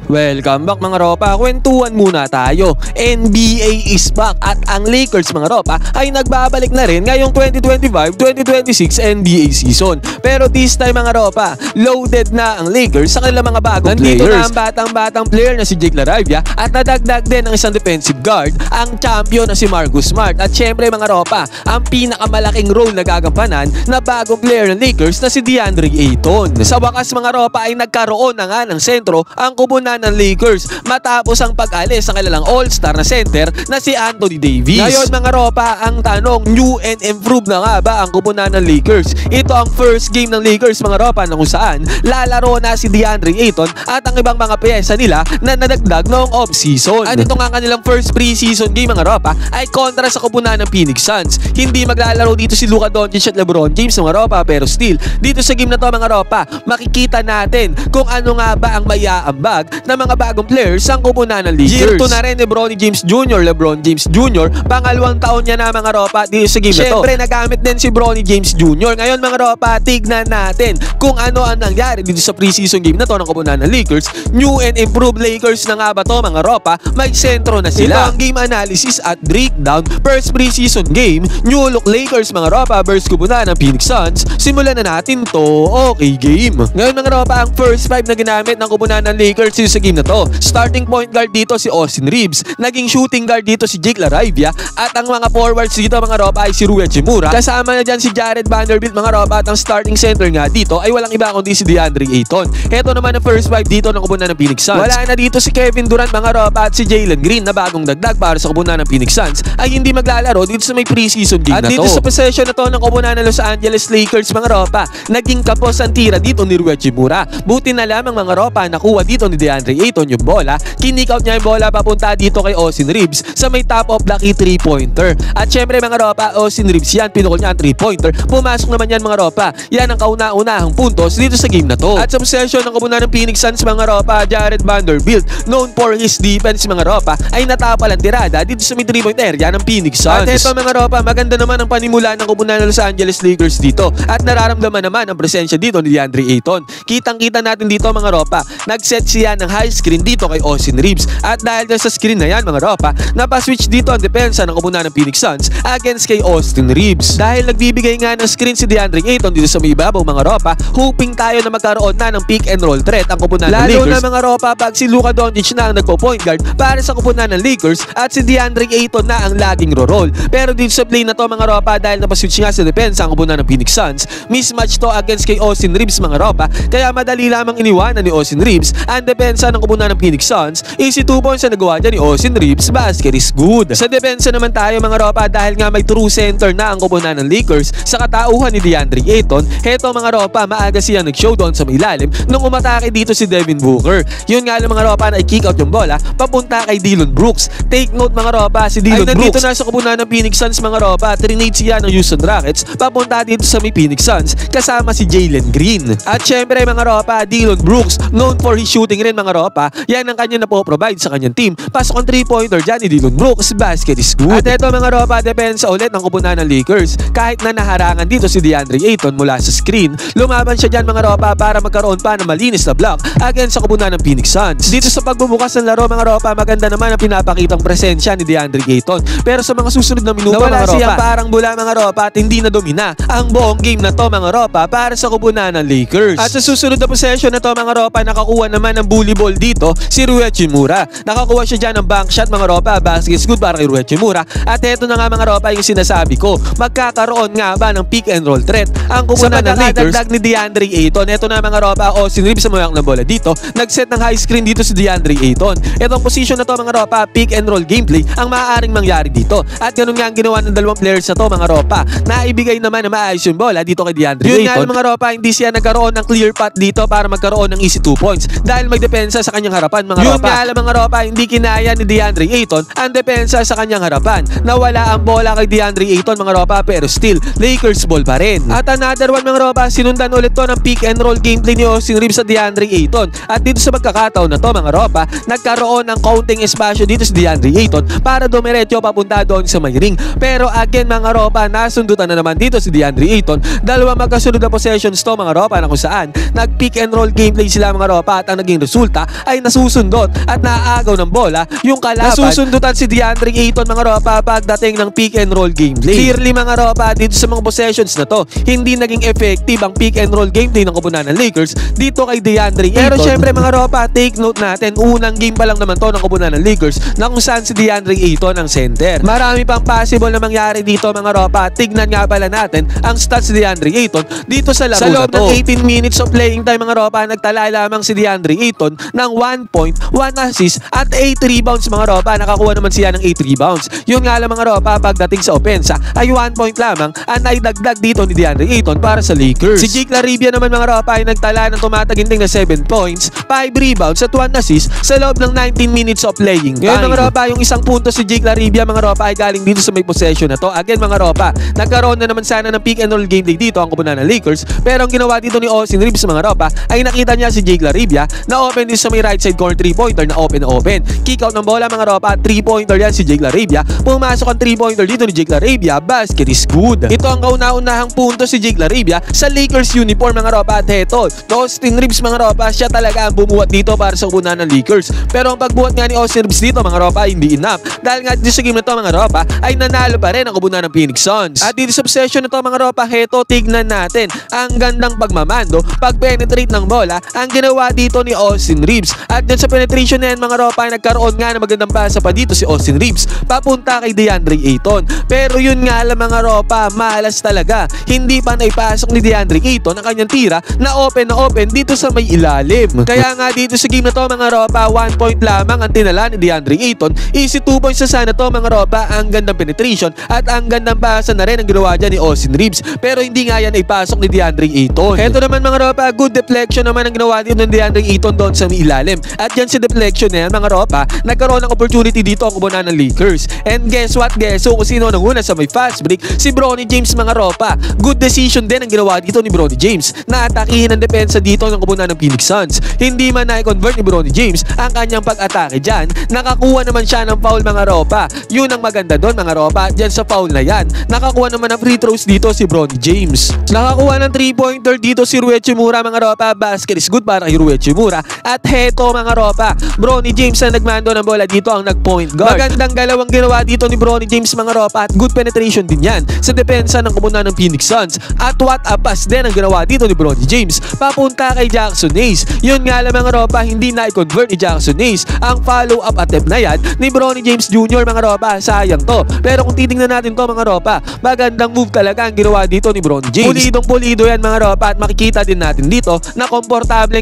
Welcome back mga ropa, kwentuhan muna tayo. NBA is back at ang Lakers mga ropa ay nagbabalik na rin ngayong 2025-2026 NBA season. Pero this time mga ropa, loaded na ang Lakers sa kanilang mga bagong Nandito players. Nandito na ang batang player na si Jake LaRavia at nadagdag din ng isang defensive guard, ang champion na si Marcus Smart. At syempre mga ropa, ang pinakamalaking role na gagampanan na bagong player ng Lakers na si DeAndre Ayton. Sa wakas mga ropa ay nagkaroon na nga ng sentro ang kubunan ng Lakers matapos ang pag-alis ng kilalang all-star na center na si Anthony Davis. Ngayon mga ropa, ang tanong, new and improved na nga ba ang kubunan ng Lakers? Ito ang first game ng Lakers mga ropa na kung saan lalaro na si DeAndre Ayton at ang ibang mga pyesa nila na nadagdag noong off-season. At ito nga kanilang first pre-season game mga ropa ay kontra sa kubunan ng Phoenix Suns. Hindi maglalaro dito si Luka Doncic at LeBron James mga ropa, pero still dito sa game na to mga ropa makikita natin kung ano nga ba ang maiaambag ng mga bagong players ang kupunan ng Lakers. Year 2 na rin ni LeBron James Jr. Pangalawang taon niya na mga ropa dito sa game na to. Siyempre nagamit din si Bronny James Jr. Ngayon mga ropa, tignan natin kung ano ang nangyari dito sa preseason game na to ng kupunan ng Lakers. New and improved Lakers na nga ba to mga ropa? May sentro na sila. Ito ang game analysis at breakdown. First preseason game, new look Lakers mga ropa versus kupunan ng Phoenix Suns. Simulan na natin to. Okay game. Ngayon mga ropa, ang first 5 na ginamit ng kupunan ng Lakers dito sa game na to. Starting point guard dito si Austin Reeves. Naging shooting guard dito si Jake LaRavia. At ang mga forwards dito mga ropa ay si Rui Hachimura. Kasama na dyan si Jared Vanderbilt mga ropa. At ang starting center nga dito ay walang iba kundi si DeAndre Ayton. Heto naman ang first 5 dito ng kupunan ng Phoenix Suns. Wala na dito si Kevin Durant mga ropa at si Jalen Green na bagong dagdag para sa kupunan ng Phoenix Suns ay hindi maglalaro dito sa may preseason game na to. At dito sa possession na to ng kupunan ng Los Angeles Lakers mga ropa, naging kapos ang tira dito ni Rui Hachimura. Buti na lamang mga ropa nakuha dito ni DeAndre Ayton yung bola. Kinik out niya yung bola papunta dito kay Austin Reeves sa may top of the key 3-pointer. At syempre mga ropa, Austin Reeves yan, pinukol niya ang 3-pointer. Pumasok naman yan mga ropa. Yan ang kauna-unahang puntos dito sa game na to. At sa possession ng kupunan ng Phoenix Suns mga ropa, Jared Vanderbilt, known for his defense mga ropa, ay natapal ang tirada dito sa may 3-point area ng Phoenix Suns. At ito mga ropa, maganda naman ang panimula ng kupunan ng Los Angeles Lakers dito. At nararamdaman naman ang presensya dito ni DeAndre Ayton. Kitang-kita natin dito mga ropa, nag-set siya ng high screen dito kay Austin Reeves. At dahil sa screen na yan mga ropa, napaswitch dito ang depensa ng kupunan ng Phoenix Suns against kay Austin Reeves. Dahil nagbibigay nga ng screen si DeAndre Ayton dito sa may ibabaw mga ropa, hoping tayo na magkaroon na ng pick and roll threat ang kupunan ng Lakers. Lalo na mga ropa pag si Luka Doncic na ang nagpo-point guard para sa kupunan ng Lakers at si DeAndre Ayton na ang laging roll. Pero dito sa play na to mga ropa, dahil napaswitch nga sa depensa ang kupunan ng Phoenix Suns, mismatch to against kay Austin Reeves mga ropa, kaya madali lamang iniwanan ni Austin Reeves ang depensa ng kupunan ng Phoenix Suns. Easy 2 points na nagawa dyan ni Austin Reeves, basket is good. Sa depensa naman tayo mga ropa, dahil nga may true center na ang kupunan ng Lakers sa katauhan ni DeAndre Ayton. Heto mga ropa, maaga siyang nag-show down sa may ilalim nung umatake dito si Devin Booker. Yun nga lang mga ropa, na i-kick out yung bola papunta kay Dillon Brooks. Take note mga ropa, si Dillon Brooks nandito na sa kupunan ng Phoenix Suns mga ropa. Trinade siya ng Houston Rockets papunta dito sa may Phoenix Suns kasama si Jalen Green. At syempre mga ropa, Dillon Brooks, known for his shooting rin mga ropa, yan ang kanya na po-provide sa kanyang team. Pasok ang 3-pointer dyan ni Dillon Brooks, basket is good. At eto mga ropa, depensa ulit ng kupunan ng Lakers. Kahit na naharangan dito si DeAndre Ayton mula sa screen, lumaban siya dyan mga ropa para magkaroon pa ng malinis na block against sa kupunan ng Phoenix Suns. Dito sa pagbubukas ng laro mga ropa, maganda naman ang pinapakitang presensya ni DeAndre Ayton. Pero sa mga susunod na minuto mga ropa, siyang parang bula mga ropa at hindi na domina ang buong game na to mga ropa para sa kupunan ng Lakers. At sa susunod na possession na to mga ropa, nakakuha naman ng bully ball dito si Rui Hachimura. Nakakuha siya dyan ng bank shot mga ropa, basket is good para kay Rui Hachimura. At eto na nga mga ropa yung sinasabi ko, magkakaroon nga ba ng pick and roll threat ang kupunan ng Lakers ni DeAndre Ayton. Eto na mga ropa, Austin Reeves sa mayak ng bola dito, nag-set ng high screen dito si DeAndre Ayton. Etong position na to mga ropa, pick and roll gameplay ang maaaring mangyari dito. At ganun nga ang ginawa ng dalawang players na to mga ropa, naibigay naman na maayos yung bola dito kay DeAndre Ayton. Yun nga mga ropa, hindi siya nagkaroon ng clear path dito para magkaroon ng easy 2 points dahil may depensa sa kanyang harapan mga ropa. Yun nga lang mga ropa, hindi kinaya ni DeAndre Ayton ang depensa sa kanyang harapan. Nawala ang bola kay DeAndre Ayton mga ropa, pero still Lakers ball pa rin. At another one mga ropa, sinundan ulit to ng pick and roll gameplay ni Austin Reeves sa DeAndre Ayton. At dito sa magkakataon na to mga ropa, nagkaroon ng counting espasyo dito si DeAndre Ayton para dumiretso papunta doon sa may ring. Pero again mga ropa, nasundutan na naman dito si DeAndre Ayton. Dalawa magkasunod na possessions to mga ropa na kung saan nag pick and roll gameplay sila mga ropa, at ang naging resulta makikita ay nasusundot at naaagaw ng bola yung kalaban. Nasusundutan si DeAndre Ayton mga ropa pagdating ng pick and roll gameplay. Clearly mga ropa dito sa mga possessions na to, hindi naging effective ang pick and roll gameplay ng koponan ng Lakers dito kay DeAndre Ayton. Pero syempre mga ropa, take note natin, unang game pa lang naman to ng koponan ng Lakers na kung saan si DeAndre Ayton ang center. Marami pang possible na mangyari dito mga ropa. Tignan nga pala natin ang stats ni DeAndre Ayton dito sa laro na to. Sa loob ng 18 minutes of playing time mga ropa, nagtala lamang si DeAndre Ayton ng 1 point, 1 assist at 8 rebounds mga ropa. Nakakuha naman siya ng 8 rebounds. Yun nga lang mga ropa, pagdating sa opensa ay 1 point lamang ang naidagdag dito ni DeAndre Ayton para sa Lakers. Si Jake LaRavia naman mga ropa ay nagtala ng tumataginting na 7 points, 5 rebounds at 1 assist sa loob ng 19 minutes of playing time. Ngayon mga ropa, yung isang punto si Jake LaRavia mga ropa ay galing dito sa may possession na to. Again mga ropa, nagkaroon na naman sana ng pick and roll gameplay dito ang koponan ng Lakers, pero ang ginawa dito ni Austin Reeves mga ropa ay nakita niya si Jake LaRavia na open din sa may right side corner 3-pointer na open. Kick out ng bola mga ropa, 3-pointer yan si Jake LaRavia. Pumasok ang 3-pointer dito ni Jake LaRavia, basket is good. Ito ang kauna-unahang punto si Jake LaRavia sa Lakers uniform mga ropa. At heto, Austin Reeves mga ropa, siya talaga ang bumuhat dito para sa koponan ng Lakers. Pero ang pagbuhat nga ni Austin Reeves dito mga ropa hindi enough, dahil nga dito sa game na to mga ropa ay nanalo pa rin ang koponan ng Phoenix Suns. At dito sa possession na to mga ropa, heto, tignan natin ang gandang pagmamando, pag-penetrate ng bola ang ginawa dito ni Austin Reeves. At dyan sa penetration na yan mga ropa ay nagkaroon nga ng magandang pasa pa dito si Austin Reeves papunta kay DeAndre Ayton. Pero yun nga lang mga ropa, malas talaga, hindi pa naipasok ni DeAndre Ayton ang kanyang tira na open dito sa may ilalim. Kaya nga dito sa game na to mga ropa, 1 point lamang ang tinala ni DeAndre Ayton. Easy 2 points na sana to mga ropa. Ang gandang penetration at ang gandang pasa na rin ang ginawa dyan ni Austin Reeves, pero hindi nga yan ipasok ni DeAndre Ayton. Heto naman mga ropa, good deflection naman ang ginawa dito ng DeAndre Ayton doon sa may ilalim. At dyan sa deflection na yan mga ropa, nagkaroon ng opportunity dito ang koponan ng Lakers. And guess what? Guess kung sino nang una sa may fast break? Si Bronny James mga ropa. Good decision din ang ginawa dito ni Bronny James na atakihin ang depensa dito ng koponan ng Phoenix Suns. Hindi man na-convert ni Bronny James ang kanyang pag-atake dyan, nakakuha naman siya ng foul mga ropa. Yun ang maganda doon mga ropa. Dyan sa foul na yan, nakakuha naman ng free throws dito si Bronny James. Nakakuha ng 3-pointer dito si Rui Hachimura mga ropa. Basket is good para kay Rui Hachimura. At heto mga ropa, Bronny James na nagmando ng bola dito ang nag-point guard. Magandang galawang ginawa dito ni Bronny James mga ropa at good penetration din yan sa depensa ng koponan ng Phoenix Suns. At what a pass din ang ginawa dito ni Bronny James papunta kay Jackson Hayes. Yun nga lang mga ropa, hindi na-convert ni Jackson Hayes ang follow-up attempt na yan ni Bronny James Jr. mga ropa. Sayang to. Pero kung titingnan natin to mga ropa, magandang move talaga ang ginawa dito ni Bronny James. Pulidong-pulido yan mga ropa at makikita din natin dito na komportable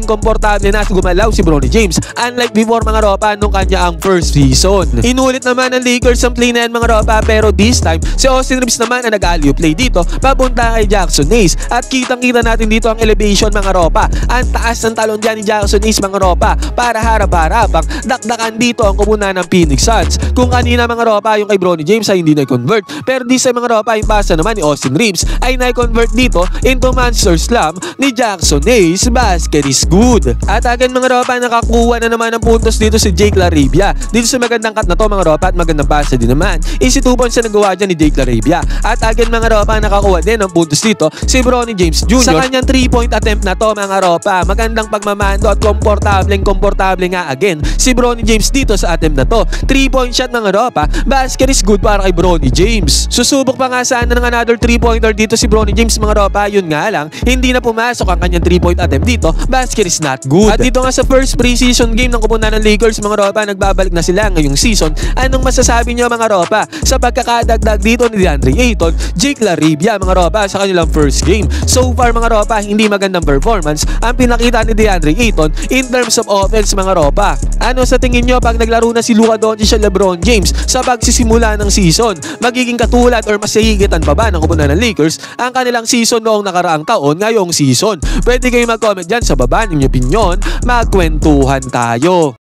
na gumalaw si Bronny James. Unlike before mga ropa nung kanya ang first season. Inulit naman ng Lakers ang play na yan mga ropa, pero this time si Austin Reeves naman ang nag-alley play dito papunta kay Jackson Hayes. At kitang-kita natin dito ang elevation mga ropa. Ang taas ng talon dyan ni Jackson Hayes mga ropa para harap-harapang dakdakan dito ang koponan ng Phoenix Suns. Kung kanina mga ropa yung kay Bronny James ay hindi na-convert, pero this time mga ropa yung pasa naman ni Austin Reeves ay na-convert dito into monster slam ni Jackson Hayes. Basket is good. At again mga ropa, nakakuha na naman ng puntos dito si Jake LaRavia. Dito sa magandang cut na to mga ropa at magandang pasa din naman. Easy 2 points na nagawa dyan ni Jake LaRavia. At again mga ropa, nakakuha din ng puntos dito si Bronny James Jr. sa kanyang 3-point attempt na to mga ropa. Magandang pagmamando at komportable nga again si Bronny James dito sa attempt na to. 3-point shot mga ropa. Basket is good para kay Bronny James. Susubok pa nga sana ng another 3-pointer dito si Bronny James mga ropa. Yun nga lang, hindi na pumasok ang kanyang 3-point attempt dito. Basket is not good. At dito nga sa first preseason game ng koponan ng Lakers mga ropa, nagbabalik na sila ngayong season. Anong masasabi niyo mga ropa sa pagkakadagdag dito ni DeAndre Ayton, Jake LaRavia mga ropa sa kanilang first game? So far mga ropa, hindi magandang performance ang pinakita ni DeAndre Ayton in terms of offense mga ropa. Ano sa tingin nyo pag naglaro na si Luka Doncic at LeBron James sa pagsisimula ng season? Magiging katulad or mas higitan pa ba ng koponan ng Lakers ang kanilang season noong nakaraang taon ngayong season? Pwede kayo mag-comment dyan sa baba ng inyong opinion. Magkwentuhan tayo.